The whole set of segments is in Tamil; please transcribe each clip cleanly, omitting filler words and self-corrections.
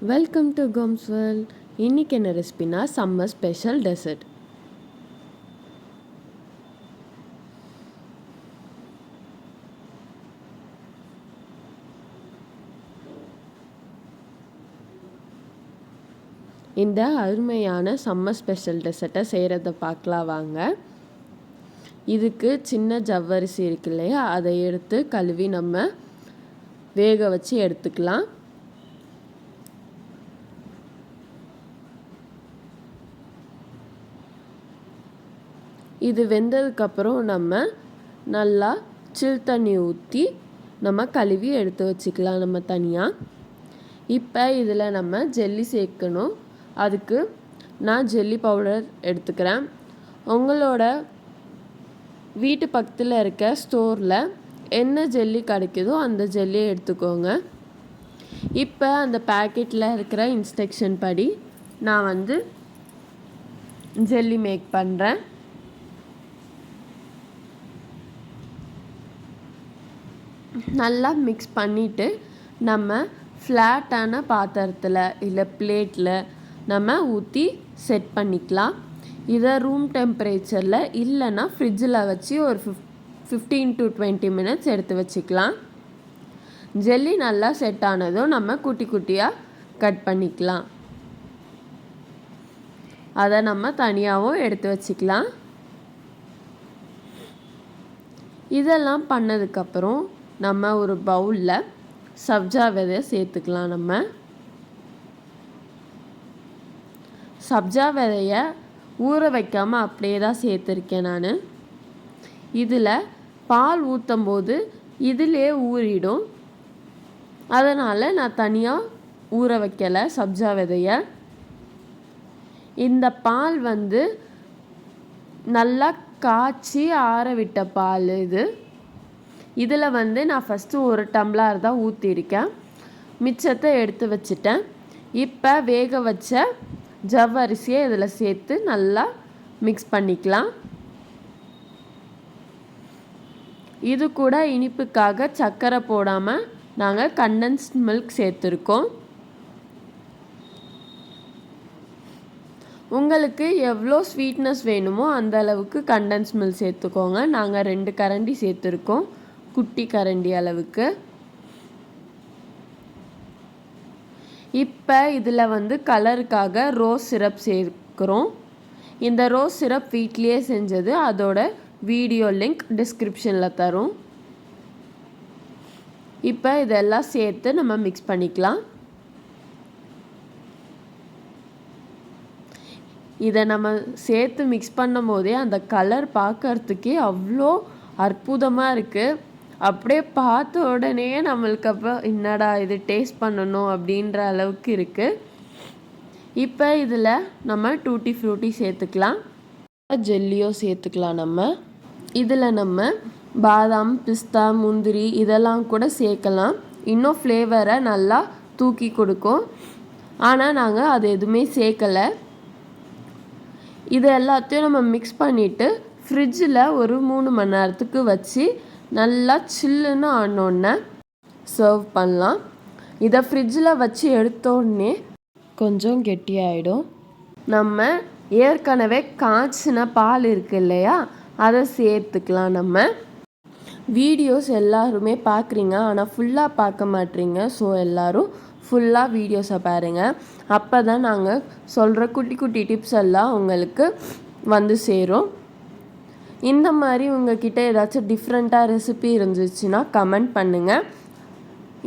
Welcome to Gomez world. இன்றைக்கி என்ன ரெசிபினா சம்மர் ஸ்பெஷல் டெசர்ட். இந்த அருமையான சம்மர் ஸ்பெஷல் டெசர்ட்டை செய்கிறத பார்க்கலாம் வாங்க. இதுக்கு சின்ன ஜவ்வரிசி இருக்கு இல்லையா, அதை எடுத்து கழுவி நம்ம வேக வச்சு எடுத்துக்கலாம். இது வெந்ததுக்கப்புறம் நம்ம நல்லா சில் தண்ணி ஊற்றி நம்ம கழுவி எடுத்து வச்சுக்கலாம் நம்ம தனியாக. இப்போ இதில் நம்ம ஜெல்லி சேர்க்கணும். அதுக்கு நான் ஜெல்லி பவுடர் எடுத்துக்கிறேன். உங்களோட வீட்டு பக்கத்தில் இருக்க ஸ்டோரில் என்ன ஜெல்லி கிடைக்குதோ அந்த ஜெல்லியை எடுத்துக்கோங்க. இப்போ அந்த பேக்கெட்டில் இருக்கிற இன்ஸ்ட்ரக்ஷன் படி நான் ஜெல்லி மேக் பண்ணுறேன். நல்லா மிக்ஸ் பண்ணிவிட்டு நம்ம ஃப்ளாட்டான பாத்திரத்தில் இல்லை பிளேட்டில் நம்ம ஊற்றி செட் பண்ணிக்கலாம். இதை ரூம் டெம்பரேச்சரில் இல்லைன்னா ஃப்ரிட்ஜில் வச்சு ஒரு 15 to 20 மினிட்ஸ் எடுத்து வச்சுக்கலாம். ஜெல்லி நல்லா செட் ஆனதும் நம்ம குட்டி குட்டியாக கட் பண்ணிக்கலாம். அதை நம்ம தனியாகவும் எடுத்து வச்சுக்கலாம். இதெல்லாம் பண்ணதுக்கப்புறம் நம்ம ஒரு பவுலில் சப்ஜா விதையை சேர்த்துக்கலாம். நம்ம சப்ஜா விதையை ஊற வைக்காமல் அப்படியே தான் சேர்த்துருக்கேன் நான். இதில் பால் ஊற்றும் போது இதிலே ஊறிடும். அதனால் நான் தனியாக ஊற வைக்கலை சப்ஜா விதையை. இந்த பால் நல்லா காய்ச்சி ஆற விட்ட பால் இது. இதில் நான் ஃபஸ்ட்டு ஒரு டம்ளர் தான் ஊற்றிருக்கேன். மிச்சத்தை எடுத்து வச்சுட்டேன். இப்போ வேக வச்ச ஜவ்வரிசியை இதில் சேர்த்து நல்லா மிக்ஸ் பண்ணிக்கலாம். இது கூட இனிப்புக்காக சர்க்கரை போடாமல் நாங்கள் கண்டென்ஸ்ட் மில்க் சேர்த்துருக்கோம். உங்களுக்கு எவ்வளோ ஸ்வீட்னஸ் வேணுமோ அந்த அளவுக்கு கண்டென்ஸ் மில்க் சேர்த்துக்கோங்க. நாங்கள் 2 கரண்டி சேர்த்துருக்கோம், குட்டி கரண்டி அளவுக்கு. இப்போ இதில் கலருக்காக ரோஸ் சிரப் சேர்க்குறோம். இந்த ரோஸ் சிரப் வீட்லேயே செஞ்சது. அதோட வீடியோ லிங்க் டிஸ்கிரிப்ஷனில் தரும். இப்போ இதெல்லாம் சேர்த்து நம்ம மிக்ஸ் பண்ணிக்கலாம். இதை நம்ம சேர்த்து மிக்ஸ் பண்ணும் போதே அந்த கலர் பார்க்கறதுக்கே அவ்வளோ அற்புதமாக இருக்குது. அப்படியே பார்த்த உடனே நம்மளுக்கு அப்போ என்னடா இது டேஸ்ட் பண்ணணும் அப்படின்ற அளவுக்கு இருக்குது. இப்போ இதில் நம்ம டூட்டி ஃப்ரூட்டி சேர்த்துக்கலாம், ஜெல்லியோ சேர்த்துக்கலாம். நம்ம இதில் நம்ம பாதாம், பிஸ்தா, முந்திரி இதெல்லாம் கூட சேர்க்கலாம். இன்னும் ஃப்ளேவரை நல்லா தூக்கி கொடுக்கும். ஆனால் நாங்கள் அது எதுவுமே சேர்க்கலை. இது எல்லாத்தையும் நம்ம மிக்ஸ் பண்ணிவிட்டு ஃப்ரிட்ஜில் ஒரு 3 மணி நேரத்துக்கு வச்சு நல்லா சில்லுன்னு ஆனோடனே சர்வ் பண்ணலாம். இதை ஃப்ரிட்ஜில் வச்சு எடுத்தோடனே கொஞ்சம் கெட்டியாயிடும். நம்ம ஏற்கனவே காய்ச்சின பால் இருக்கு இல்லையா, அதை சேர்த்துக்கலாம். நம்ம வீடியோஸ் எல்லாருமே பார்க்குறீங்க, ஆனால் ஃபுல்லாக பார்க்க மாட்டீங்க. ஸோ எல்லோரும் ஃபுல்லாக வீடியோஸை பாருங்கள். அப்போ தான் நாங்கள் சொல்கிற குட்டி குட்டி டிப்ஸ் எல்லாம் உங்களுக்கு சேரும். இந்த மாதிரி உங்கள்கிட்ட ஏதாச்சும் டிஃப்ரெண்ட்டாக ரெசிபி இருந்துச்சுன்னா கமெண்ட் பண்ணுங்கள்.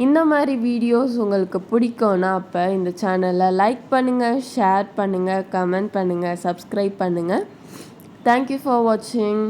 இந்த மாதிரி வீடியோஸ் உங்களுக்கு பிடிக்கும்னா அப்போ இந்த சேனலை லைக் பண்ணுங்கள், ஷேர் பண்ணுங்கள், கமெண்ட் பண்ணுங்கள், சப்ஸ்கிரைப் பண்ணுங்கள். தேங்க்யூ ஃபார் வாட்சிங்.